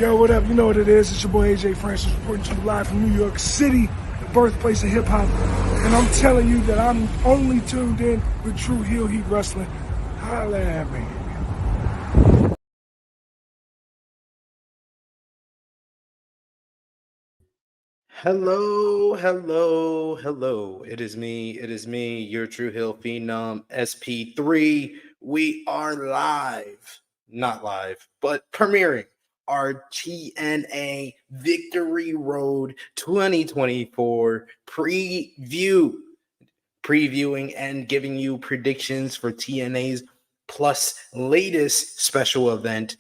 Yo, what up? You know what it is. It's your boy AJ Francis reporting to you live from New York City, the birthplace of hip-hop. And I'm telling you that I'm only tuned in with True Heel Heat Wrestling. Holla at me. Hello, hello, hello. It is me, your True Hill Phenom SP3. We are live, not live, but premiering our TNA Victory Road 2024 previewing and giving you predictions for TNA's plus latest special event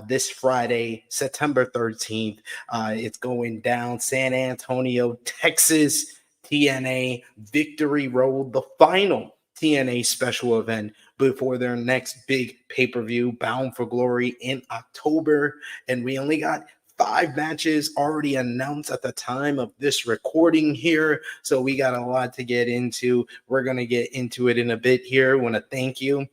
this Friday, September 13th. It's going down San Antonio, Texas, TNA Victory Road, the final TNA special event before their next big pay-per-view, Bound for Glory, in October. And we only got 5 matches already announced at the time of this recording here. So we got a lot to get into. We're going to get into it in a bit here. I want to thank you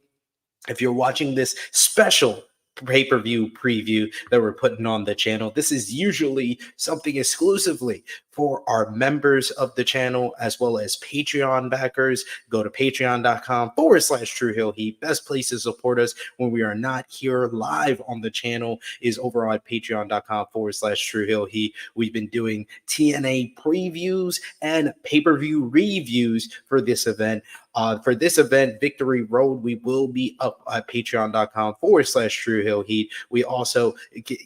if you're watching this special pay-per-view preview that we're putting on the channel. This is usually something exclusively for our members of the channel as well as Patreon backers. Go to patreon.com/True Hill Heat. Best place to support us when we are not here live on the channel is over on patreon.com/True Hill Heat. We've been doing TNA previews and pay-per-view reviews for this event. For this event, Victory Road, we will be up at patreon.com/True Hill Heat. We also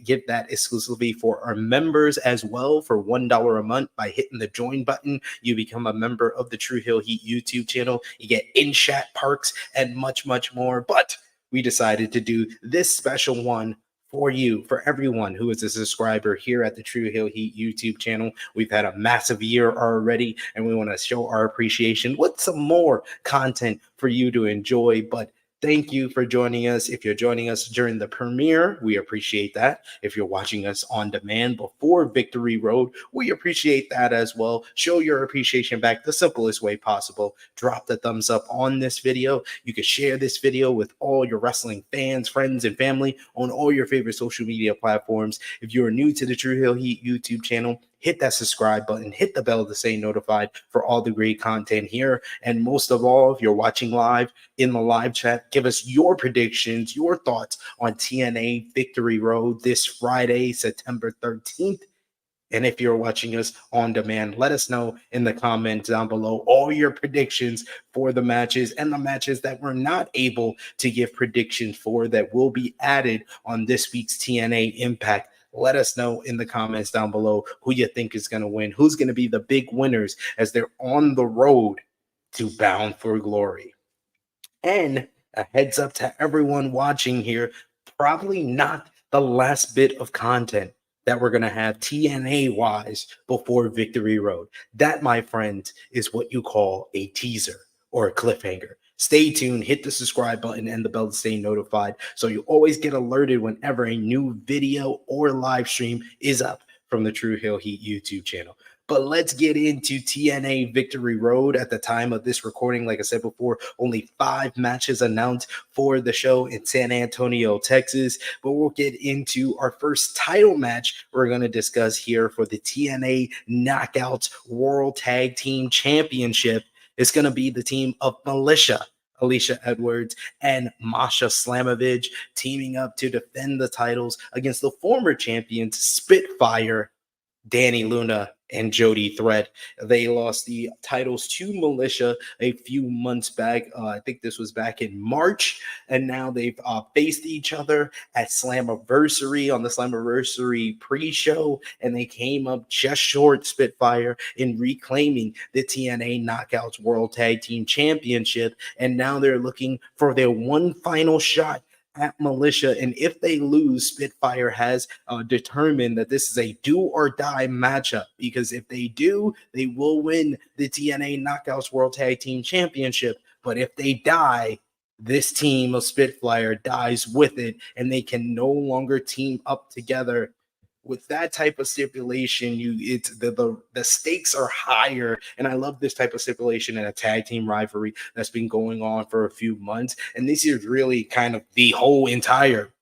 give that exclusively for our members as well for $1 a month. By hitting the join button, you become a member of the True Hill Heat YouTube channel. You get in-chat perks and much, much more. But we decided to do this special one for you, for everyone who is a subscriber here at the True Hill Heat YouTube channel. We've had a massive year already, and we want to show our appreciation with some more content for you to enjoy. But thank you for joining us. If you're joining us during the premiere, we appreciate that. If you're watching us on demand before Victory Road, we appreciate that as well. Show your appreciation back the simplest way possible. Drop the thumbs up on this video. You can share this video with all your wrestling fans, friends, and family on all your favorite social media platforms. If you're new to the True Hill Heat YouTube channel, hit that subscribe button, hit the bell to stay notified for all the great content here. And most of all, if you're watching live in the live chat, give us your predictions, your thoughts on TNA Victory Road this Friday, September 13th. And if you're watching us on demand, let us know in the comments down below all your predictions for the matches and the matches that we're not able to give predictions for that will be added on this week's TNA Impact. Let us know in the comments down below who you think is going to win, who's going to be the big winners as they're on the road to Bound for Glory. And a heads up to everyone watching here, probably not the last bit of content that we're going to have TNA-wise before Victory Road. That, my friends, is what you call a teaser or a cliffhanger. Stay tuned, hit the subscribe button and the bell to stay notified so you always get alerted whenever a new video or live stream is up from the True Hill Heat YouTube channel. But let's get into TNA Victory Road. At the time of this recording, like I said before, only 5 matches announced for the show in San Antonio, Texas. But we'll get into our first title match we're going to discuss here for the TNA Knockouts World Tag Team Championship. It's going to be the team of Alicia Edwards and Masha Slamovich teaming up to defend the titles against the former champions Spitfire, Danny Luna, and Jody Threat. They lost the titles to Militia a few months back. I think this was back in March, and now they've faced each other at Slammiversary on the Slammiversary pre-show, and they came up just short, Spitfire, in reclaiming the TNA Knockouts World Tag Team Championship, and now they're looking for their one final shot at Militia. And if they lose, Spitfire has determined that this is a do or die matchup, because if they do, they will win the TNA Knockouts World Tag Team Championship. But if they die, this team of Spitfire dies with it, and they can no longer team up together. With that type of stipulation, it's the stakes are higher, and I love this type of stipulation in a tag team rivalry that's been going on for a few months. And this is really kind of the whole entire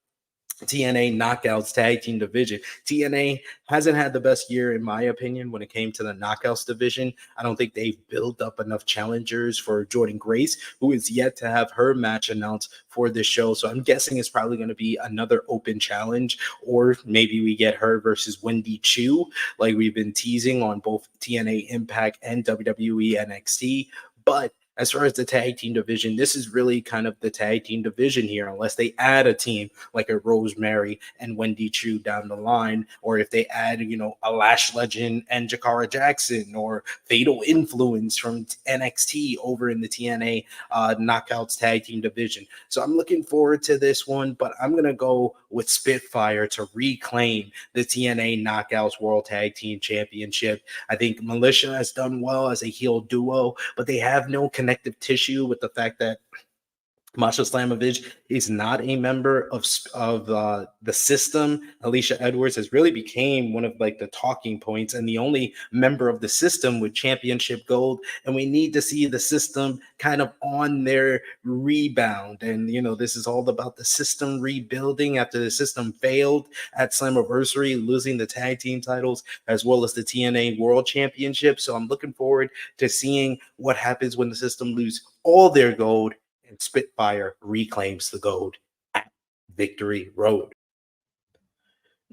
TNA Knockouts Tag Team Division. TNA hasn't had the best year, in my opinion, when it came to the Knockouts division. I don't think they've built up enough challengers for Jordan Grace, who is yet to have her match announced for this show. So I'm guessing it's probably going to be another open challenge, or maybe we get her versus Wendy Chu, like we've been teasing on both TNA Impact and WWE NXT. But as far as the tag team division, this is really kind of the tag team division here, unless they add a team like a Rosemary and Wendy Chu down the line, or if they add, a Lash Legend and Jakara Jackson, or Fatal Influence from NXT over in the TNA Knockouts tag team division. So I'm looking forward to this one, but I'm going to go with Spitfire to reclaim the TNA Knockouts World Tag Team Championship. I think Militia has done well as a heel duo, but they have no connective tissue with the fact that Masha Slamovich is not a member of the system. Alicia Edwards has really became one of like the talking points and the only member of the system with championship gold. And we need to see the system kind of on their rebound. And, this is all about the system rebuilding after the system failed at Slammiversary, losing the tag team titles as well as the TNA World Championship. So I'm looking forward to seeing what happens when the system lose all their gold and Spitfire reclaims the gold at Victory Road.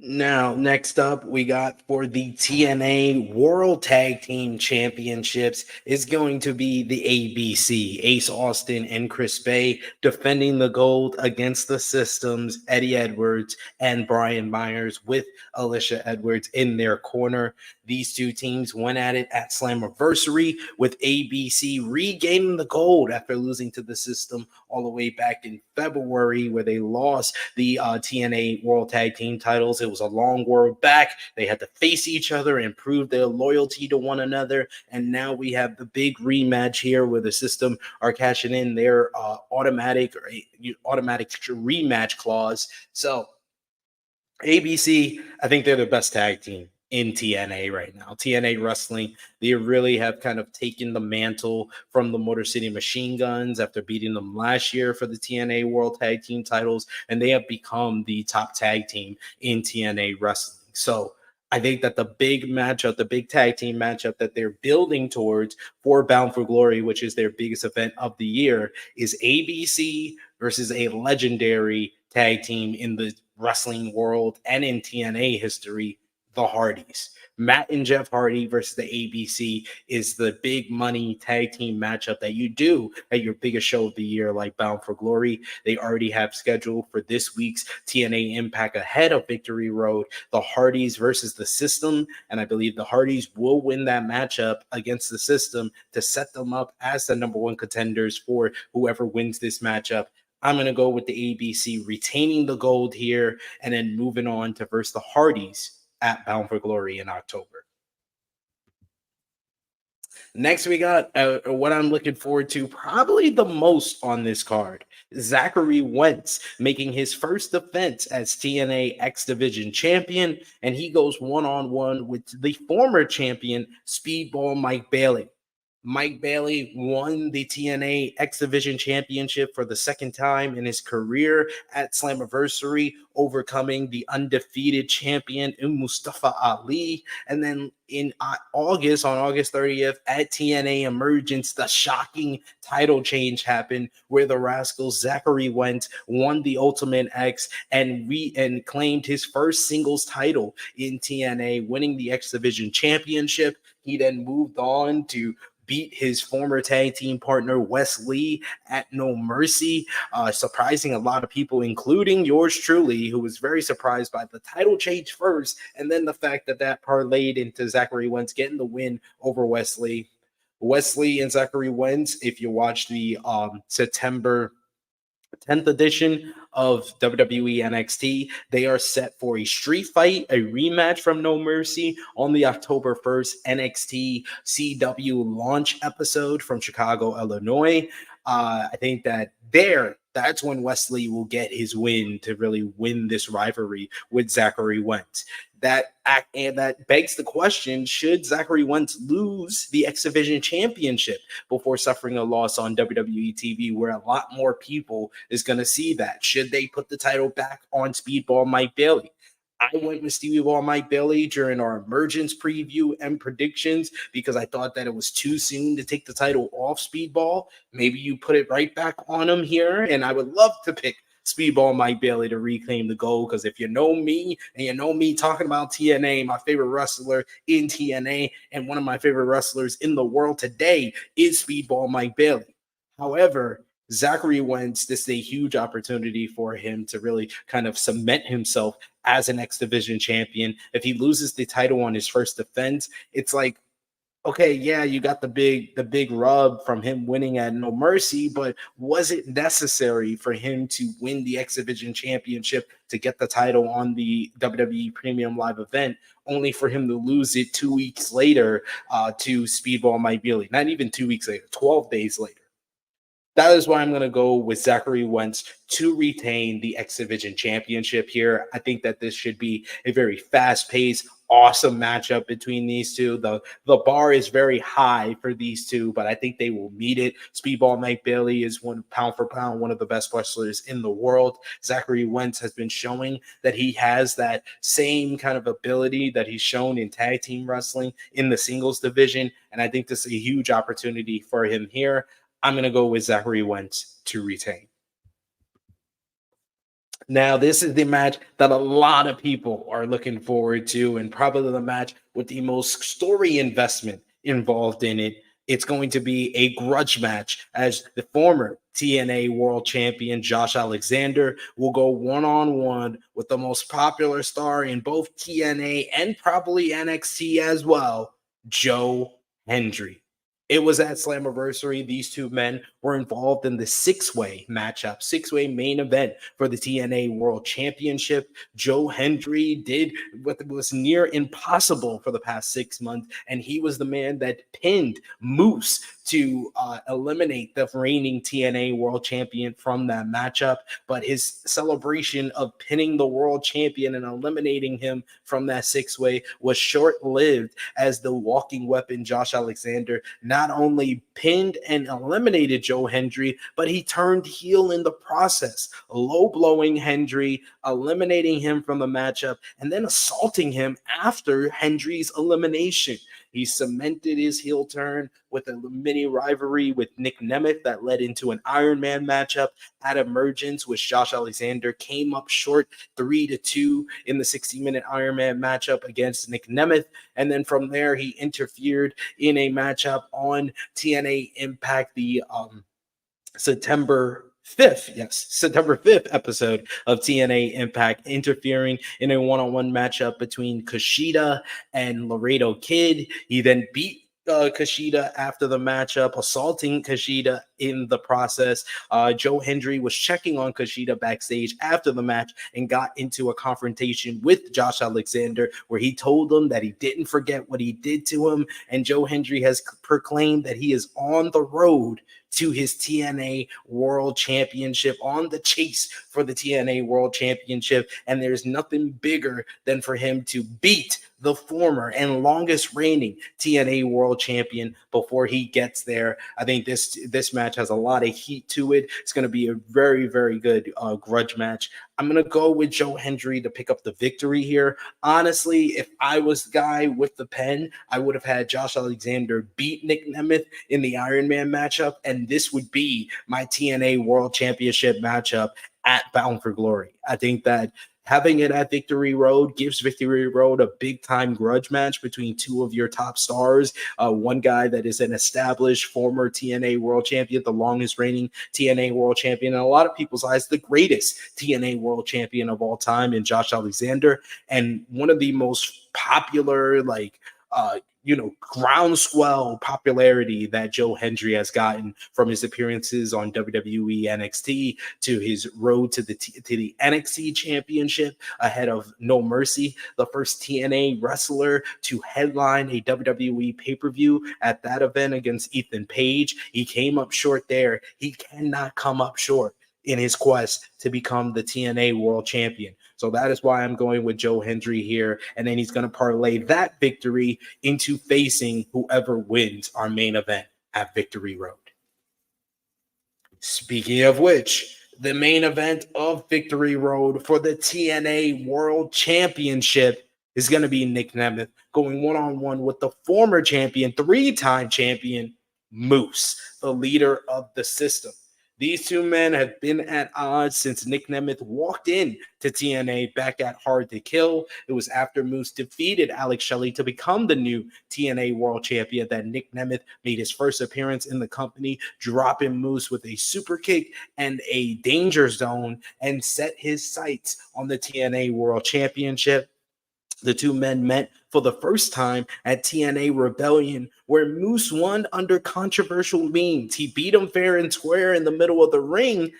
Now, next up, we got for the TNA World Tag Team Championships is going to be the ABC, Ace Austin and Chris Bay defending the gold against the Systems, Eddie Edwards and Brian Myers with Alicia Edwards in their corner. These two teams went at it at Slammiversary with ABC regaining the gold after losing to the System all the way back in February, where they lost the TNA World Tag Team titles. It was a long road back. They had to face each other and prove their loyalty to one another. And now we have the big rematch here where the System are cashing in their automatic rematch clause. So ABC, I think they're the best tag team in TNA right now. TNA Wrestling, they really have kind of taken the mantle from the Motor City Machine Guns after beating them last year for the TNA World Tag Team titles, and they have become the top tag team in TNA Wrestling. So I think that the big matchup, the big tag team matchup that they're building towards for Bound for Glory, which is their biggest event of the year, is ABC versus a legendary tag team in the wrestling world and in TNA history, the Hardys. Matt and Jeff Hardy versus the ABC is the big money tag team matchup that you do at your biggest show of the year, like Bound for Glory. They already have scheduled for this week's TNA Impact ahead of Victory Road, the Hardys versus the System. And I believe the Hardys will win that matchup against the System to set them up as the number one contenders for whoever wins this matchup. I'm going to go with the ABC retaining the gold here and then moving on to versus the Hardys at Bound for Glory in October. Next, we got what I'm looking forward to probably the most on this card. Zachary Wentz making his first defense as TNA Ex Division Champion, and he goes one-on-one with the former champion, Speedball Mike Bailey. Mike Bailey won the TNA Ex Division Championship for the second time in his career at Slammiversary, overcoming the undefeated champion Mustafa Ali. And then in August, on August 30th, at TNA Emergence, the shocking title change happened where the Rascals Zachary Wentz won the Ultimate X and claimed his first singles title in TNA, winning the X Division Championship. He then moved on to beat his former tag team partner Wes Lee at No Mercy, surprising a lot of people, including yours truly, who was very surprised by the title change first, and then the fact that parlayed into Zachary Wentz getting the win over Wes Lee. Wes Lee and Zachary Wentz, if you watch the September 10th edition of WWE NXT, they are set for a street fight, a rematch from No Mercy on the October 1st NXT CW launch episode from Chicago, Illinois. I think that that's when Wesley will get his win to really win this rivalry with Zachary Wentz. That begs the question: should Zachary Wentz lose the X Division Championship before suffering a loss on WWE TV, where a lot more people is going to see that? Should they put the title back on Speedball Mike Bailey? I went with Stevie Ball Mike Bailey during our emergence preview and predictions because I thought that it was too soon to take the title off Speedball. Maybe you put it right back on him here, and I would love to pick Speedball Mike Bailey to reclaim the gold, because if you know me and you know me talking about TNA, my favorite wrestler in TNA and one of my favorite wrestlers in the world today is Speedball Mike Bailey. However, Zachary Wentz, this is a huge opportunity for him to really kind of cement himself as an X Division champion. If he loses the title on his first defense, it's like, okay, yeah, you got the big rub from him winning at No Mercy, but was it necessary for him to win the X Division Championship to get the title on the WWE Premium Live event, only for him to lose it 2 weeks later to Speedball Mike Bailey? Not even 2 weeks later, 12 days later. That is why I'm going to go with Zachary Wentz to retain the X Division Championship here. I think that this should be a very fast-paced, awesome matchup between these two. The bar is very high for these two, but I think they will meet it. Speedball Mike Bailey is pound for pound one of the best wrestlers in the world. Zachary Wentz has been showing that he has that same kind of ability that he's shown in tag team wrestling in the singles division, and I think this is a huge opportunity for him here. I'm going to go with Zachary Wentz to retain. Now, this is the match that a lot of people are looking forward to, and probably the match with the most story investment involved in it. It's going to be a grudge match, as the former TNA World Champion Josh Alexander will go one-on-one with the most popular star in both TNA and probably NXT as well, Joe Hendry. It was at Slammiversary. These two men were involved in the six-way matchup, six-way main event for the TNA World Championship. Joe Hendry did what was near impossible for the past 6 months, and he was the man that pinned Moose to eliminate the reigning TNA World Champion from that matchup. But his celebration of pinning the World Champion and eliminating him from that six-way was short-lived, as the walking weapon Josh Alexander not only pinned and eliminated Joe Hendry, but he turned heel in the process, low-blowing Hendry, eliminating him from the matchup, and then assaulting him after Hendry's elimination. He cemented his heel turn with a mini rivalry with Nic Nemeth that led into an Iron Man matchup at Emergence, which Josh Alexander came up short 3-2 in the 60-minute Iron Man matchup against Nic Nemeth. And then from there, he interfered in a matchup on TNA Impact, the September 5th episode of TNA Impact, interfering in a one-on-one matchup between Kushida and Laredo Kid. He then beat Kushida after the matchup, assaulting Kushida in the process. Joe Hendry was checking on Kushida backstage after the match and got into a confrontation with Josh Alexander, where he told him that he didn't forget what he did to him. And Joe Hendry has proclaimed that he is on the road to his TNA World Championship, on the chase for the TNA World Championship. And there's nothing bigger than for him to beat the former and longest reigning TNA World Champion before he gets there. I think this match has a lot of heat to it. It's going to be a very, very good grudge match. I'm going to go with Joe Hendry to pick up the victory here. Honestly, if I was the guy with the pen, I would have had Josh Alexander beat Nic Nemeth in the Iron Man matchup, and this would be my TNA World Championship matchup at Bound for Glory. I think that having it at Victory Road gives Victory Road a big-time grudge match between two of your top stars. One guy that is an established former TNA World Champion, the longest-reigning TNA World Champion, in a lot of people's eyes, the greatest TNA World Champion of all time in Josh Alexander, and one of the most popular, groundswell popularity that Joe Hendry has gotten from his appearances on WWE NXT to his road to the NXT Championship ahead of No Mercy, the first TNA wrestler to headline a WWE pay-per-view at that event against Ethan Page. He came up short there. He cannot come up short in his quest to become the TNA World Champion. So that is why I'm going with Joe Hendry here. And then he's going to parlay that victory into facing whoever wins our main event at Victory Road. Speaking of which, the main event of Victory Road for the TNA World Championship is going to be Nic Nemeth going one-on-one with the former champion, three-time champion, Moose, the leader of the system. These two men have been at odds since Nic Nemeth walked in to TNA back at Hard to Kill. It was after Moose defeated Alex Shelley to become the new TNA World Champion that Nic Nemeth made his first appearance in the company, dropping Moose with a super kick and a danger zone and set his sights on the TNA World Championship. The two men met for the first time at TNA Rebellion, where Moose won under controversial means. He beat him fair and square in the middle of the ring,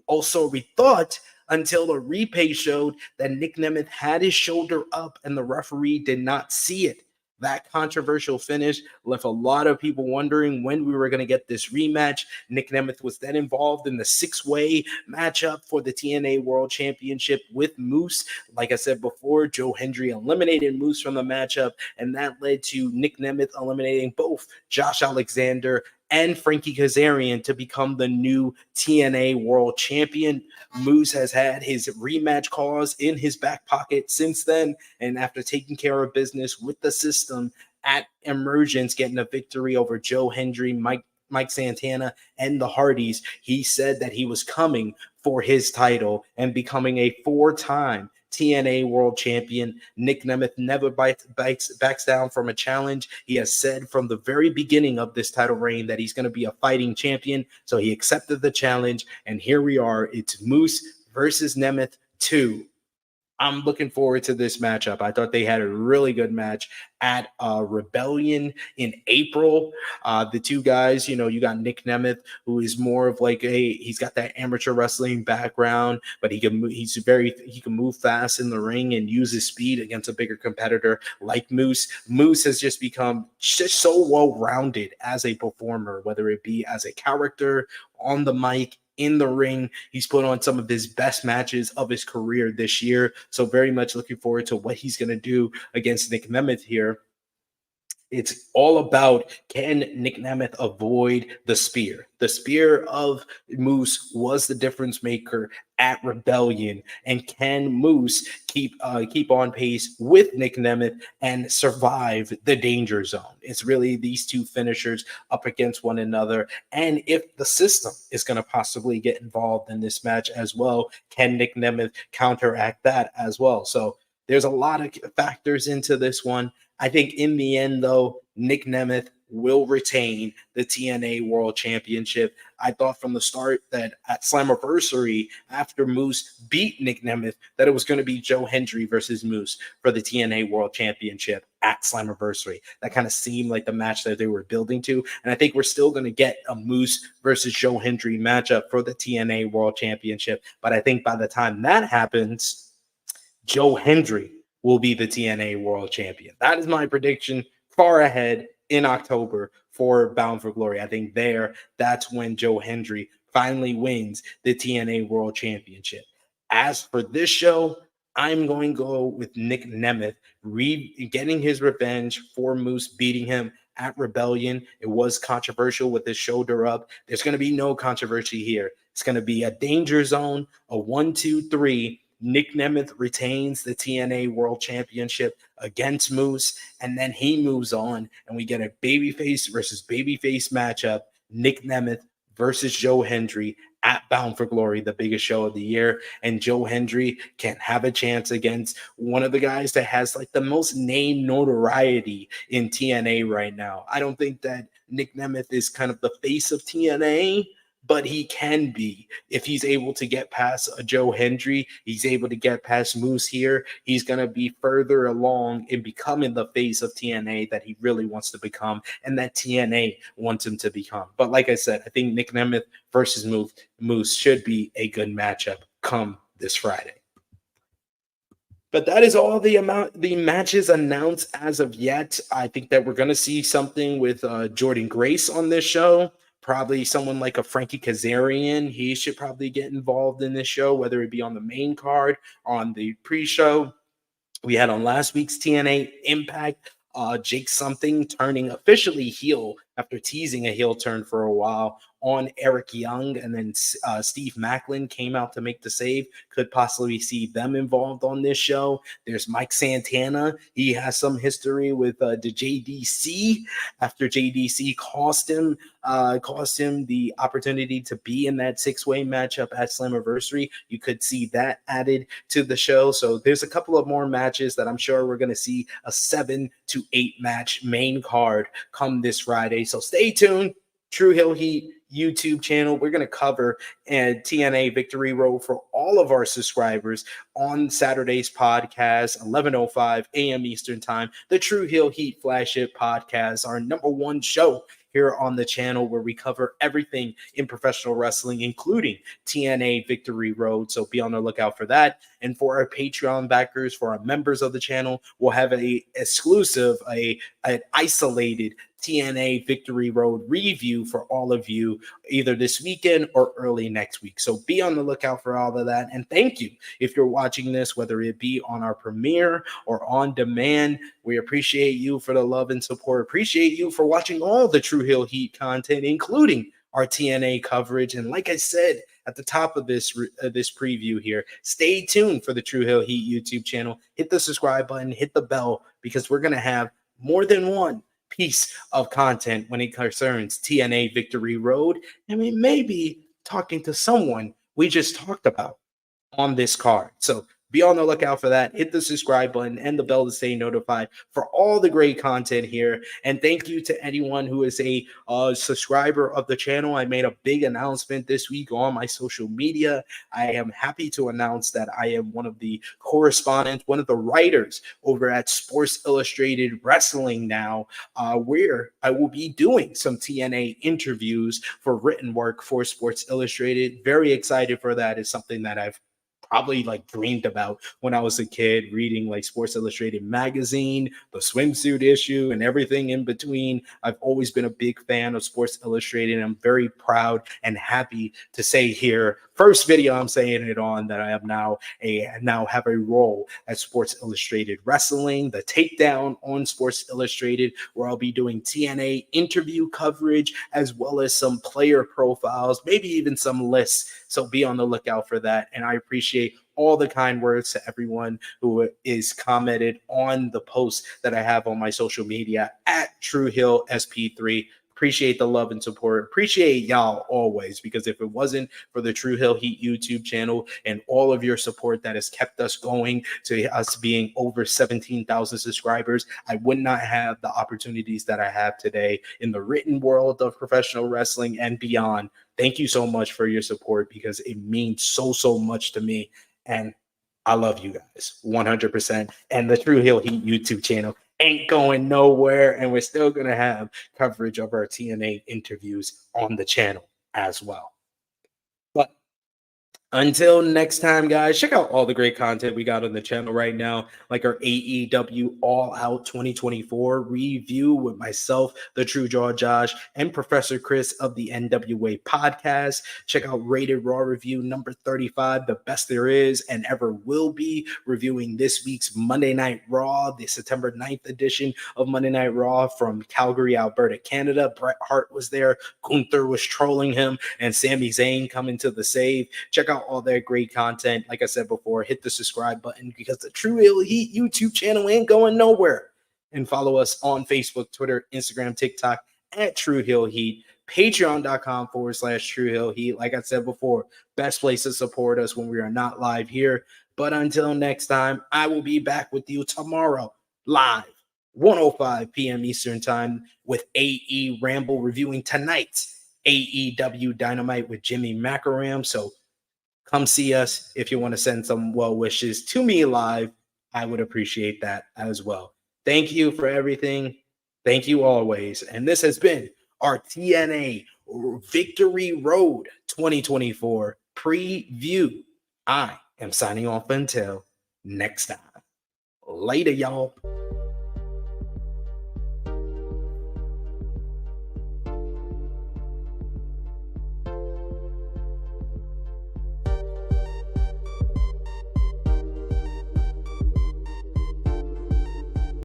also we thought, until the replay showed that Nic Nemeth had his shoulder up and the referee did not see it. That controversial finish left a lot of people wondering when we were going to get this rematch. Nic Nemeth was then involved in the six-way matchup for the TNA World Championship with Moose. Like I said before, Joe Hendry eliminated Moose from the matchup, and that led to Nic Nemeth eliminating both Josh Alexander and Frankie Kazarian to become the new TNA World Champion. Moose has had his rematch cause in his back pocket since then, and after taking care of business with the system at Emergence, getting a victory over Joe Hendry, Mike Santana, and the Hardys, he said that he was coming for his title and becoming a four-time TNA World Champion. Nic Nemeth never backs down from a challenge. He has said from the very beginning of this title reign that he's going to be a fighting champion, so he accepted the challenge, and here we are. It's Moose versus Nemeth 2. I'm looking forward to this matchup. I thought they had a really good match at Rebellion in April. The two guys, you got Nic Nemeth, who is more of like he's got that amateur wrestling background, but he can move fast in the ring and use his speed against a bigger competitor like Moose. Moose has just become just so well-rounded as a performer, whether it be as a character on the mic, in the ring. He's put on some of his best matches of his career this year. So very much looking forward to what he's going to do against Nic Nemeth here. It's all about, can Nic Nemeth avoid the spear? The spear of Moose was the difference maker at Rebellion, and can Moose keep on pace with Nic Nemeth and survive the danger zone? It's really these two finishers up against one another, and if the system is going to possibly get involved in this match as well, can Nic Nemeth counteract that as well? So there's a lot of factors into this one. I think in the end, though, Nic Nemeth will retain the TNA World Championship. I thought from the start that at Slammiversary, after Moose beat Nic Nemeth, that it was going to be Joe Hendry versus Moose for the TNA World Championship at Slammiversary. That kind of seemed like the match that they were building to. And I think we're still going to get a Moose versus Joe Hendry matchup for the TNA World Championship. But I think by the time that happens, Joe Hendry will be the TNA World Champion. That is my prediction far ahead in October for Bound for Glory. I think that's when Joe Hendry finally wins the TNA World Championship. As for this show, I'm going to go with Nic Nemeth getting his revenge for Moose beating him at Rebellion. It was controversial with his shoulder up. There's going to be no controversy here. It's going to be a danger zone, a 1-2-3. Nic Nemeth retains the TNA World Championship against Moose, and then he moves on, and we get a babyface versus babyface matchup, Nic Nemeth versus Joe Hendry at Bound for Glory, the biggest show of the year. And Joe Hendry can have a chance against one of the guys that has like the most name notoriety in TNA right now. I don't think that Nic Nemeth is kind of the face of TNA, but he can be. If he's able to get past Joe Hendry, he's able to get past Moose here, he's going to be further along in becoming the face of TNA that he really wants to become and that TNA wants him to become. But like I said, I think Nic Nemeth versus Moose should be a good matchup come this Friday. But that is all the matches announced as of yet. I think that we're going to see something with Jordan Grace on this show. Probably someone like a Frankie Kazarian. He should probably get involved in this show, whether it be on the main card, on the pre-show. We had on last week's TNA Impact, Jake Something turning officially heel after teasing a heel turn for a while on Eric Young. And then Steve Macklin came out to make the save. Could possibly see them involved on this show. There's Mike Santana. He has some history with the JDC after JDC cost him the opportunity to be in that six-way matchup at Slammiversary. You could see that added to the show. So there's a couple of more matches that I'm sure we're going to see a 7 to 8 match main card come this Friday. So stay tuned. True Hill Heat YouTube channel. We're going to cover TNA Victory Road for all of our subscribers on Saturday's podcast, 11:05 a.m. Eastern Time. The True Hill Heat flagship podcast, our #1 show here on the channel, where we cover everything in professional wrestling, including TNA Victory Road. So be on the lookout for that. And for our Patreon backers, for our members of the channel, we'll have an exclusive, an isolated TNA Victory Road review for all of you, either this weekend or early next week. So be on the lookout for all of that. And thank you if you're watching this, whether it be on our premiere or on demand. We appreciate you for the love and support. Appreciate you for watching all the True Hill Heat content, including our TNA coverage. And like I said at the top of this preview here, stay tuned for the True Hill Heat YouTube channel. Hit the subscribe button, hit the bell, because we're going to have more than one piece of content when it concerns TNA Victory Road. And we may be talking to someone we just talked about on this card. So be on the lookout for that. Hit the subscribe button and the bell to stay notified for all the great content here. And thank you to anyone who is a subscriber of the channel. I made a big announcement this week on my social media. I am happy to announce that I am one of the correspondents, one of the writers over at Sports Illustrated Wrestling now, where I will be doing some TNA interviews for written work for Sports Illustrated. Very excited for that. It's something that I've probably dreamed about when I was a kid, reading Sports Illustrated magazine, the swimsuit issue, and everything in between. I've always been a big fan of Sports Illustrated, and I'm very proud and happy to say here, first video I'm saying it on, that I am now have a role at Sports Illustrated Wrestling, the Takedown on Sports Illustrated, where I'll be doing TNA interview coverage, as well as some player profiles, maybe even some lists. So be on the lookout for that. And I appreciate all the kind words to everyone who is commented on the post that I have on my social media at True Hill SP3. Appreciate the love and support. Appreciate y'all always, because if it wasn't for the True Hill Heat YouTube channel and all of your support that has kept us going to us being over 17,000 subscribers, I would not have the opportunities that I have today in the written world of professional wrestling and beyond. Thank you so much for your support, because it means so much to me. And I love you guys 100%. And the True Hill Heat YouTube channel ain't going nowhere, and we're still going to have coverage of our TNA interviews on the channel as well. But until next time, guys, check out all the great content we got on the channel right now, like our AEW All Out 2024 review with myself, the True Jaw Josh, and Professor Chris of the NWA podcast. Check out Rated Raw review number 35, the best there is and ever will be, reviewing this week's Monday Night Raw, the September 9th edition of Monday Night Raw from Calgary, Alberta, Canada. Bret Hart was there, Gunther was trolling him, and Sami Zayn coming to the save. Check out all their great content. Like I said before, hit the subscribe button, because the True Hill Heat YouTube channel ain't going nowhere. And follow us on Facebook, Twitter, Instagram, TikTok at True Hill Heat. Patreon.com/True Hill Heat. Like I said before, best place to support us when we are not live here. But until next time, I will be back with you tomorrow, live, 1:05 p.m. Eastern Time, with AE Ramble, reviewing tonight's AEW Dynamite with Jimmy Macaram. So come see us. If you want to send some well wishes to me live, I would appreciate that as well. Thank you for everything. Thank you always. And this has been our TNA Victory Road 2024 preview. I am signing off until next time. Later, y'all.